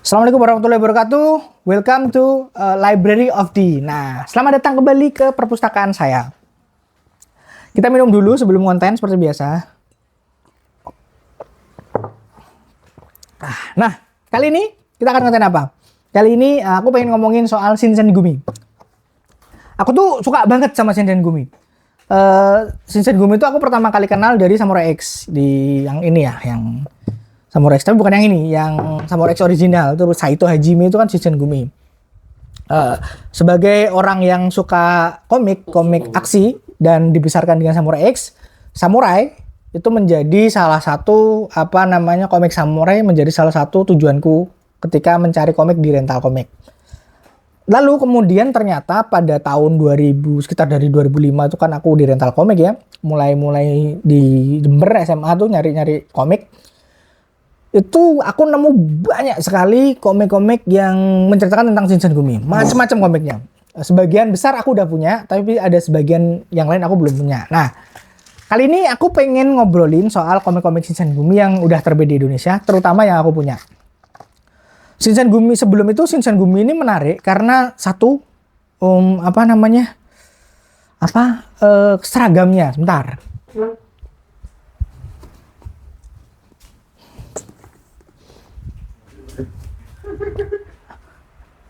Assalamualaikum warahmatullahi wabarakatuh. Welcome to Library of D. Nah, selamat datang kembali ke perpustakaan saya. Kita minum dulu sebelum konten seperti biasa. Nah, kali ini kita akan konten apa? Kali ini aku pengen ngomongin soal Shinsengumi. Aku tuh suka banget sama Shinsengumi. Shinsengumi itu aku pertama kali kenal dari Samurai X di yang ini ya, yang Samurai X, tapi bukan yang ini, yang Samurai X original. Terus Saito Hajime itu kan Shinsengumi. Sebagai orang yang suka komik aksi dan dibesarkan dengan Samurai X, Samurai itu menjadi salah satu komik samurai menjadi salah satu tujuanku ketika mencari komik di rental komik. Lalu kemudian ternyata pada tahun 2000, sekitar dari 2005 itu kan aku di rental komik ya, mulai di Jember SMA tuh nyari komik. Itu aku nemu banyak sekali komik-komik yang menceritakan tentang Shinsengumi. Macam-macam komiknya. Sebagian besar aku udah punya, tapi ada sebagian yang lain aku belum punya. Nah, kali ini aku pengen ngobrolin soal komik-komik Shinsengumi yang udah terbit di Indonesia, terutama yang aku punya. Shinsengumi sebelum itu, Shinsengumi ini menarik karena satu, seragamnya. Sebentar.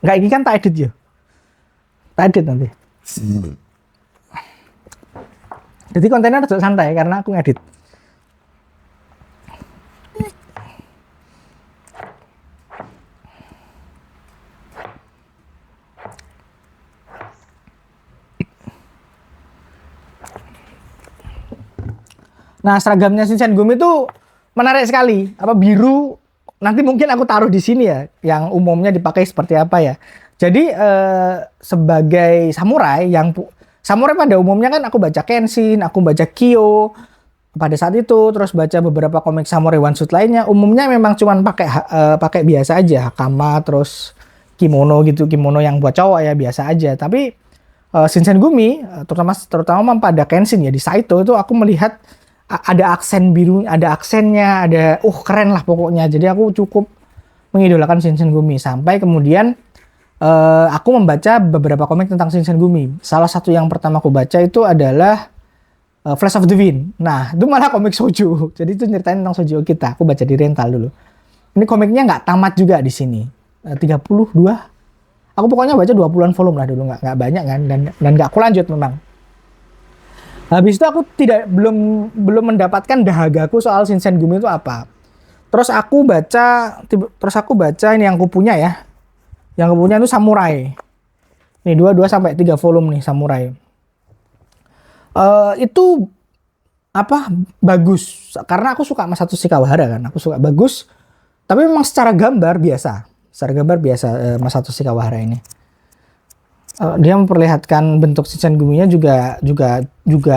Enggak, ini kan tak edit ya. Tak edit nanti. Jadi kontennya harus santai karena aku ngedit. Nah, seragamnya Shinsengumi itu menarik sekali. Biru. Nanti mungkin aku taruh di sini ya, yang umumnya dipakai seperti apa ya. Jadi sebagai samurai pada umumnya kan aku baca Kenshin, aku baca Kyo pada saat itu, terus baca beberapa komik samurai one shot lainnya. Umumnya memang cuman pakai biasa aja, hakama, terus kimono gitu, kimono yang buat cowok ya biasa aja. Tapi Shinsengumi terutama pada Kenshin ya, di Saito itu aku melihat ada aksen biru, ada aksennya, ada keren lah pokoknya. Jadi aku cukup mengidolakan Shinsengumi sampai kemudian aku membaca beberapa komik tentang Shinsengumi. Salah satu yang pertama aku baca itu adalah Flash of the Wind. Nah, itu malah komik shoujo. Jadi itu nyeritain tentang shoujo kita. Aku baca di rental dulu. Ini komiknya nggak tamat juga di sini. 32. Aku pokoknya baca 20-an volume lah dulu, nggak banyak kan, dan nggak aku lanjut memang. Habis itu aku belum mendapatkan dahagaku soal Shinsengumi itu apa. Terus aku baca ini yang aku punya ya. Yang aku punya itu Samurai. Nih 2 sampai 3 volume nih Samurai. Itu bagus karena aku suka Masato Kawahara kan. Aku suka bagus. Tapi memang secara gambar biasa. Masato Kawahara ini. Dia memperlihatkan bentuk Shinsengumi-nya juga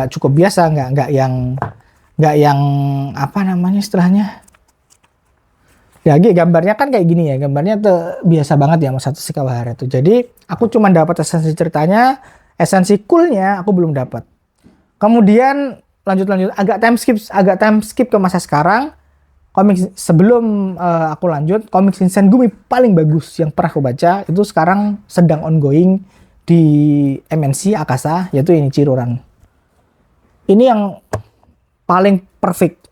cukup biasa, nggak yang istilahnya. Ya, gambarnya kan kayak gini ya, gambarnya tuh biasa banget ya Masato Kawahara tuh. Jadi aku cuma dapat esensi ceritanya, esensi coolnya aku belum dapat. Kemudian lanjut agak time skip ke masa sekarang. Komik sebelum aku lanjut, komik Shinsengumi paling bagus yang pernah aku baca itu sekarang sedang ongoing di MNC Akasa, yaitu ini Chiruran. Ini yang paling perfect.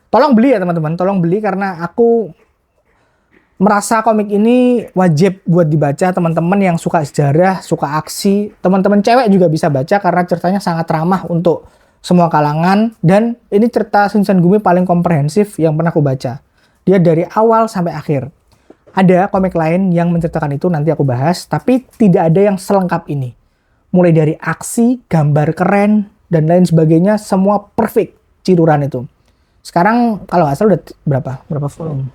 Tolong beli ya teman-teman, tolong beli karena aku merasa komik ini wajib buat dibaca teman-teman yang suka sejarah, suka aksi. Teman-teman cewek juga bisa baca karena ceritanya sangat ramah untuk semua kalangan, dan ini cerita Shinsengumi paling komprehensif yang pernah aku baca. Dia dari awal sampai akhir. Ada komik lain yang menceritakan itu, nanti aku bahas, tapi tidak ada yang selengkap ini. Mulai dari aksi, gambar keren, dan lain sebagainya, semua perfect Chiruran itu. Sekarang kalau nggak salah udah berapa volume?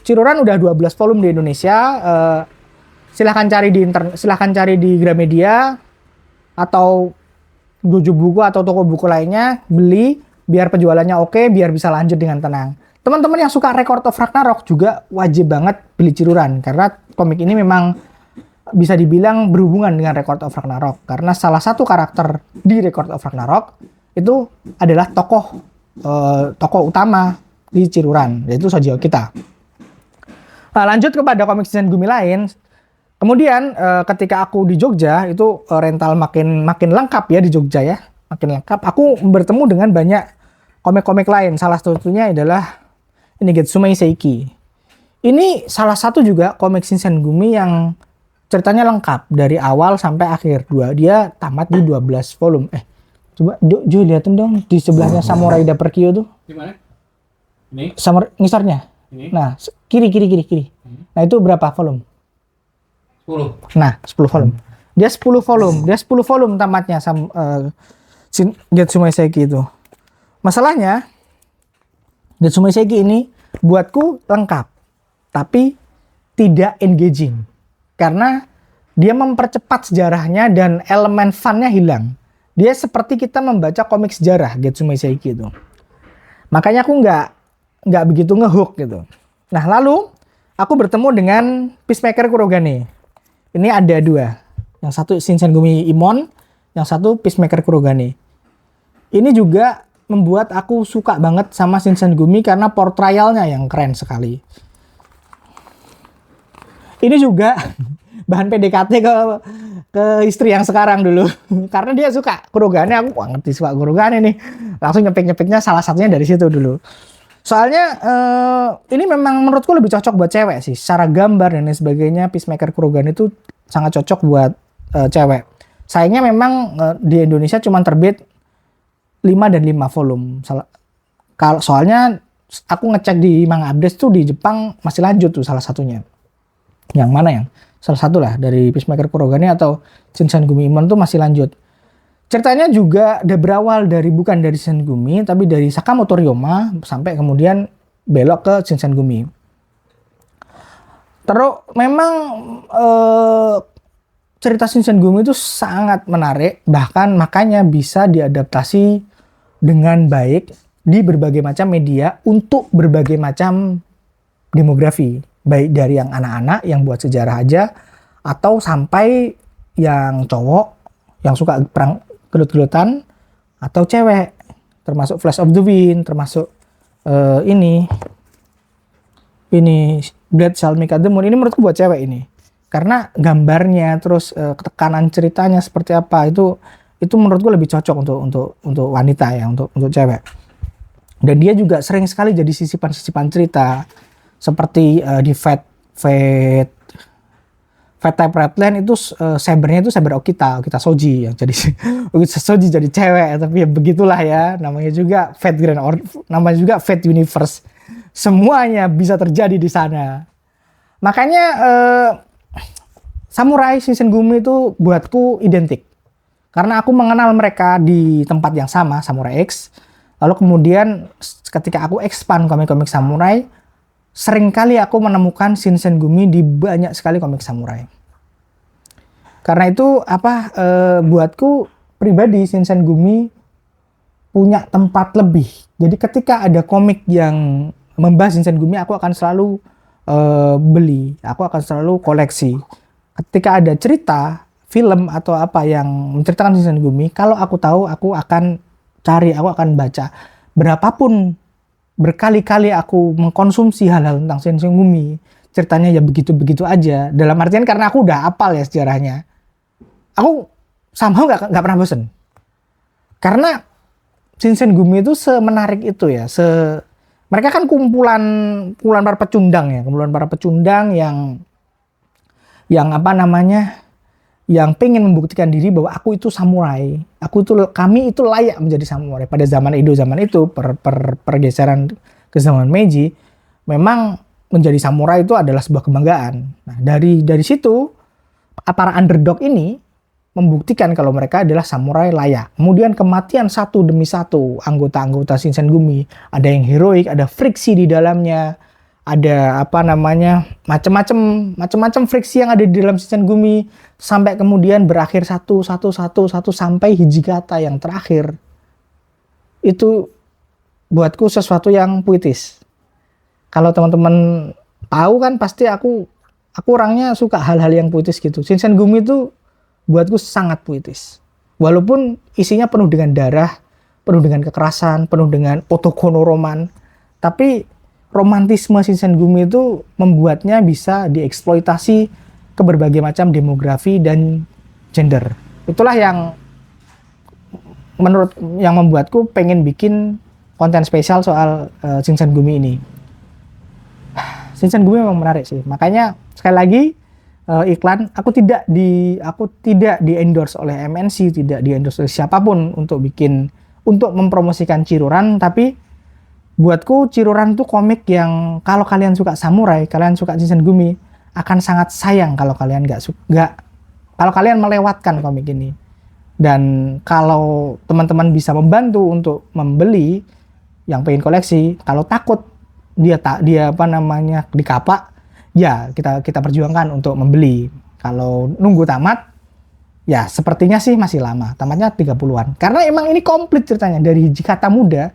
Chiruran udah 12 volume di Indonesia. Silahkan cari di Gramedia atau Dojo Buku atau toko buku lainnya, beli. Biar penjualannya oke, biar bisa lanjut dengan tenang. Teman-teman yang suka Record of Ragnarok juga wajib banget beli Chiruran. Karena komik ini memang bisa dibilang berhubungan dengan Record of Ragnarok. Karena salah satu karakter di Record of Ragnarok itu adalah tokoh utama di Ciruran, yaitu Shoji Okita. Nah, lanjut kepada komik Shinsengumi lain. Kemudian ketika aku di Jogja itu rental makin lengkap ya di Jogja ya, makin lengkap. Aku bertemu dengan banyak komik-komik lain. Salah satunya adalah ini Getsume Seiki. Ini salah satu juga komik Shinsengumi yang ceritanya lengkap dari awal sampai akhir. Dia tamat di 12 volume. Coba Jo liatin dong di sebelahnya Samurai Dapper Kyo tuh. Di mana? Ini? Ngisarnya. Ini? Nah, kiri. Nah, itu berapa volume? 10. Nah, 10 volume. Dia 10 volume. Dia 10 volume tamatnya Getsume Seiki itu. Masalahnya Getsume Seiki ini buatku lengkap, tapi tidak engaging. Karena dia mempercepat sejarahnya dan elemen fun-nya hilang. Dia seperti kita membaca komik sejarah Getsume Seiki itu. Makanya aku nggak begitu ngehook gitu. Nah, lalu aku bertemu dengan Peacemaker Kurogane. Ini ada 2. Yang satu Shinsengumi Imon, yang satu Peacemaker Kurogane. Ini juga membuat aku suka banget sama Shinsengumi karena portrayalnya yang keren sekali. Ini juga bahan PDKT ke istri yang sekarang dulu. Karena dia suka Kurogane, aku ngerti suka Kurogane nih. Langsung nyepik-nyepiknya salah satunya dari situ dulu. Soalnya ini memang menurutku lebih cocok buat cewek sih. Secara gambar dan lain sebagainya, Peacemaker Kurogane itu sangat cocok buat cewek. Sayangnya memang di Indonesia cuma terbit 5 dan 5 volume. Soalnya aku ngecek di Manga Update tuh di Jepang masih lanjut tuh salah satunya. Yang mana yang? Salah satu lah dari Peacemaker Kurogane atau Shinsengumi Imon tuh masih lanjut. Ceritanya juga berawal bukan dari Shinsengumi tapi dari Sakamoto Ryoma sampai kemudian belok ke Shinsengumi. Terus memang cerita Shinsengumi itu sangat menarik, bahkan makanya bisa diadaptasi dengan baik di berbagai macam media untuk berbagai macam demografi, baik dari yang anak-anak yang buat sejarah aja atau sampai yang cowok yang suka perang gelut-gelutan atau cewek, termasuk Flash of the Wind, termasuk ini Blood Shall Make the Moon. Ini menurutku buat cewek ini karena gambarnya terus tekanan ceritanya seperti apa itu menurutku lebih cocok untuk wanita ya, untuk cewek. Dan dia juga sering sekali jadi sisipan-sisipan cerita seperti di Fate Type Redline itu sabernya itu saber Okita Shoji yang jadi Shoji jadi cewek, tapi ya begitulah ya, namanya juga Fate Grand Order, namanya juga Fate Universe. Semuanya bisa terjadi di sana. Makanya Samurai Shinsengumi itu buatku identik. Karena aku mengenal mereka di tempat yang sama, Samurai X. Lalu kemudian ketika aku expand komik-komik samurai, seringkali aku menemukan Shinsengumi di banyak sekali komik samurai. Karena itu buatku pribadi Shinsengumi punya tempat lebih. Jadi ketika ada komik yang membahas Shinsengumi, aku akan selalu beli, aku akan selalu koleksi. Ketika ada cerita, film atau apa yang menceritakan Shinsengumi, kalau aku tahu aku akan cari, aku akan baca. Berapapun berkali-kali aku mengkonsumsi hal-hal tentang Shinsengumi, ceritanya ya begitu-begitu aja. Dalam artian karena aku udah hafal ya sejarahnya. Aku somehow gak pernah bosen. Karena Shinsengumi itu semenarik itu ya. Mereka kan kumpulan para pecundang ya. Kumpulan para pecundang yang yang pengen membuktikan diri bahwa aku itu samurai. Kami itu layak menjadi samurai. Pada zaman Edo zaman itu, pergeseran ke zaman Meiji, memang menjadi samurai itu adalah sebuah kebanggaan. Nah, dari situ para underdog ini membuktikan kalau mereka adalah samurai layak. Kemudian kematian satu demi satu anggota-anggota Shinsengumi, ada yang heroik, ada friksi di dalamnya, ada macam-macam friksi yang ada di dalam Shinsengumi sampai kemudian berakhir satu sampai Hijikata yang terakhir. Itu buatku sesuatu yang puitis. Kalau teman-teman tahu kan pasti aku orangnya suka hal-hal yang puitis gitu. Shinsengumi itu buatku sangat puitis. Walaupun isinya penuh dengan darah, penuh dengan kekerasan, penuh dengan otokonoroman, Tapi romantisme Shinsengumi itu membuatnya bisa dieksploitasi ke berbagai macam demografi dan gender. Itulah yang membuatku pengen bikin konten spesial soal Shinsengumi ini. Shinsengumi memang menarik sih. Makanya sekali lagi iklan, aku tidak di endorse oleh MNC, tidak di endorse oleh siapapun untuk mempromosikan Ciruran, tapi buatku Ciruran tuh komik yang kalau kalian suka samurai, kalian suka Shinsengumi, akan sangat sayang kalau kalian kalau kalian melewatkan komik ini. Dan kalau teman-teman bisa membantu untuk membeli yang pengen koleksi, kalau takut dia dikapak, ya kita perjuangkan untuk membeli. Kalau nunggu tamat, ya sepertinya sih masih lama. Tamatnya 30-an. Karena emang ini komplit ceritanya. Dari Hijikata muda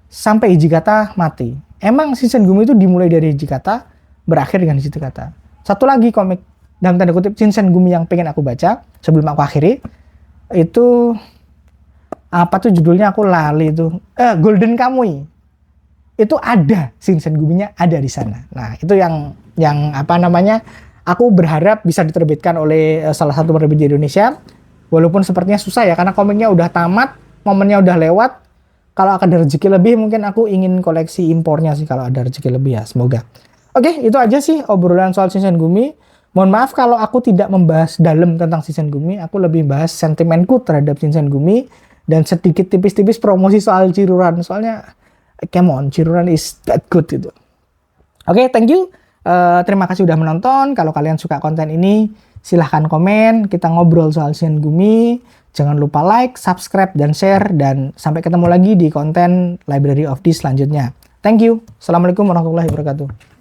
sampai Hijikata mati. Emang Shinsengumi itu dimulai dari Hijikata, berakhir dengan Hijikata. Satu lagi komik, dalam tanda kutip, Shinsengumi yang pengen aku baca, sebelum aku akhiri, itu, apa tuh judulnya aku lali itu. Golden Kamuy. Itu ada, Shinsenguminya ada di sana. Nah, itu yang aku berharap bisa diterbitkan oleh salah satu penerbit di Indonesia. Walaupun sepertinya susah ya, karena komiknya udah tamat, momennya udah lewat. Kalau ada rezeki lebih, mungkin aku ingin koleksi impornya sih kalau ada rezeki lebih ya, semoga. Oke, itu aja sih obrolan soal Shinsengumi. Mohon maaf kalau aku tidak membahas dalam tentang Shinsengumi, aku lebih bahas sentimenku terhadap Shinsengumi dan sedikit tipis-tipis promosi soal Ciruran. Soalnya come on, Ciruran is that good gitu. Oke, thank you. Terima kasih udah menonton. Kalau kalian suka konten ini, silahkan komen. Kita ngobrol soal Shinsengumi. Jangan lupa like, subscribe, dan share. Dan sampai ketemu lagi di konten Library of D selanjutnya. Thank you. Assalamualaikum warahmatullahi wabarakatuh.